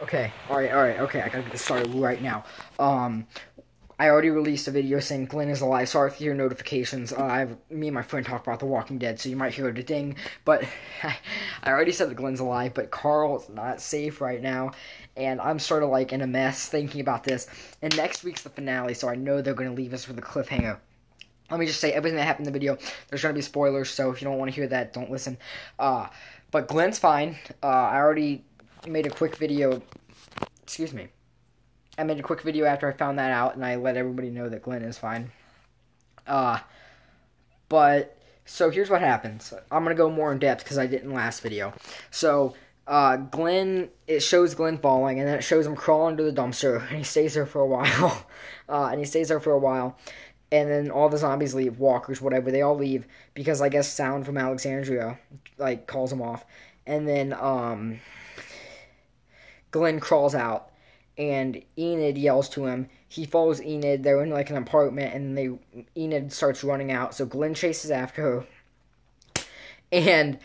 Okay, alright, okay, I gotta get this started right now. I already released a video saying Glenn is alive. Sorry for your notifications. Me and my friend talked about The Walking Dead, so you might hear a ding. But I already said that Glenn's alive, but Carl's not safe right now, and I'm sort of like in a mess thinking about this. And next week's the finale, so I know they're gonna leave us with a cliffhanger. Let me just say everything that happened in the video. There's gonna be spoilers, so if you don't want to hear that, don't listen. But Glenn's fine. I already made a quick video. Excuse me. I made a quick video after I found that out, and I let everybody know that Glenn is fine. But so here's what happens. I'm gonna go more in depth because I didn't last video. So Glenn, it shows Glenn falling, and then it shows him crawling to the dumpster, and he stays there for a while. And then all the zombies leave, walkers, whatever. They all leave because I guess sound from Alexandria like calls them off. And then Glenn crawls out, and Enid yells to him. He follows Enid. They're in like an apartment, and Enid starts running out. So Glenn chases after her, and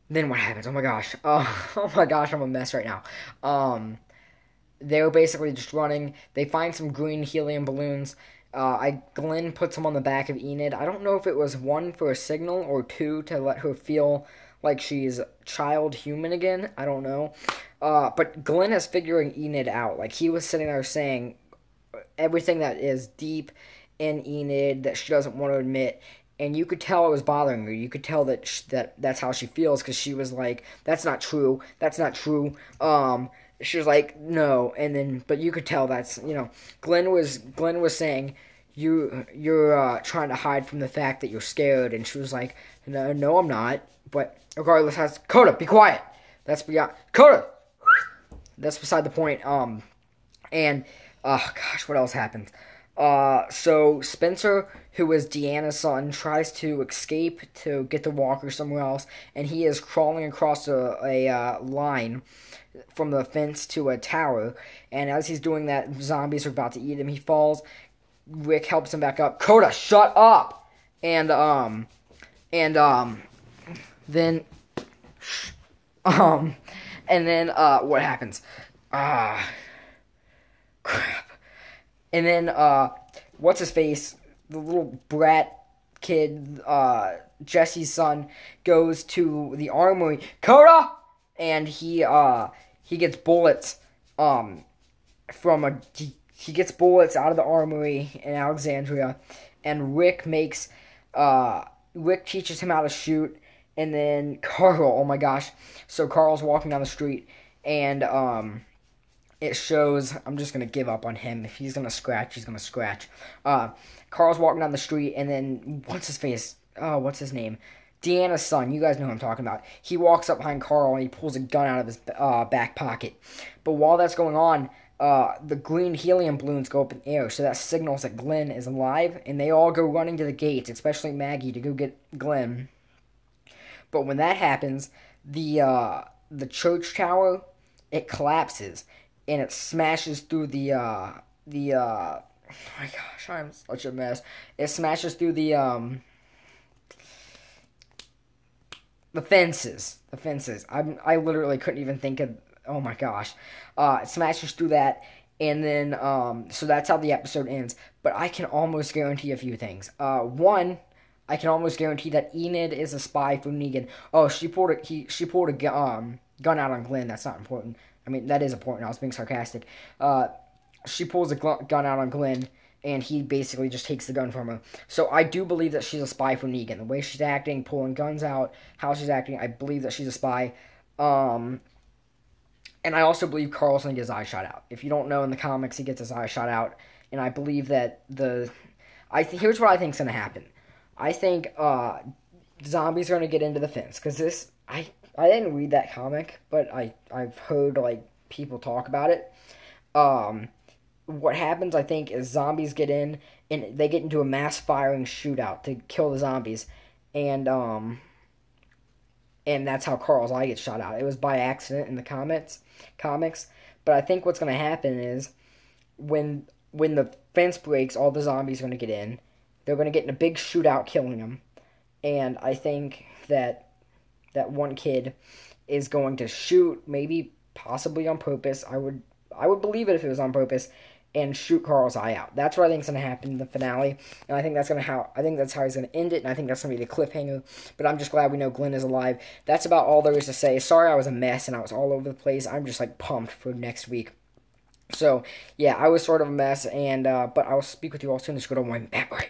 then what happens? Oh my gosh! Oh my gosh! I'm a mess right now. They were basically just running. They find some green helium balloons. Glenn puts them on the back of Enid. I don't know if it was one for a signal or two to let her feel like she's child human again. I don't know. But Glenn is figuring Enid out. Like, he was sitting there saying everything that is deep in Enid that she doesn't want to admit. And you could tell it was bothering her. You could tell that that's how she feels, because she was like, "That's not true. That's not true." She was like, "No," and then, but you could tell that's, Glenn was saying, you're trying to hide from the fact that you're scared, and she was like, "No, I'm not." But regardless, Coda, be quiet. That's beyond Coda. That's beside the point. And gosh, what else happens? So Spencer, who is Deanna's son, tries to escape to get the walker somewhere else, and he is crawling across a line from the fence to a tower, and as he's doing that, zombies are about to eat him. He falls. Rick helps him back up. Coda, shut up! And then what happens? Crap. And then, what's his face? The little brat kid, Jesse's son, goes to the armory. Coda! And he gets bullets, he gets bullets out of the armory in Alexandria, and Rick teaches him how to shoot, and then Carl, oh my gosh, so Carl's walking down the street, and, it shows, I'm just going to give up on him. If he's going to scratch, he's going to scratch. Carl's walking down the street, and then, what's his face? What's his name? Deanna's son. You guys know who I'm talking about. He walks up behind Carl, and he pulls a gun out of his back pocket. But while that's going on, the green helium balloons go up in the air, so that signals that Glenn is alive, and they all go running to the gates, especially Maggie, to go get Glenn. But when that happens, the church tower, it collapses, and it smashes through oh my gosh, I'm such a mess. It smashes through the fences. The fences. I literally couldn't even think of, oh my gosh. It smashes through that, and then, so that's how the episode ends. But I can almost guarantee a few things. One, I can almost guarantee that Enid is a spy for Negan. Oh, she pulled a gun out on Glenn. That's not important. I mean, that is important. I was being sarcastic. She pulls a gun out on Glenn, and he basically just takes the gun from her. So I do believe that she's a spy for Negan. The way she's acting, pulling guns out, how she's acting, I believe that she's a spy. And I also believe Carl's gonna get his eye shot out. If you don't know, in the comics, he gets his eye shot out. And I believe that here's what I think's gonna happen. I think zombies are gonna get into the fence, because I didn't read that comic, but I've heard like people talk about it. What happens, I think, is zombies get in, and they get into a mass firing shootout to kill the zombies, and that's how Carl's eye gets shot out. It was by accident in the comics, but I think what's gonna happen is when the fence breaks, all the zombies are gonna get in. They're gonna get in a big shootout, killing them, and I think that one kid is going to shoot, maybe possibly on purpose. I would believe it if it was on purpose, and shoot Carl's eye out. That's what I think is going to happen in the finale, and I think I think that's how he's going to end it, and I think that's going to be the cliffhanger. But I'm just glad we know Glenn is alive. That's about all there is to say. Sorry I was a mess and I was all over the place. I'm just like pumped for next week. So yeah, I was sort of a mess, and but I will speak with you all soon. Let's go to one back. All right.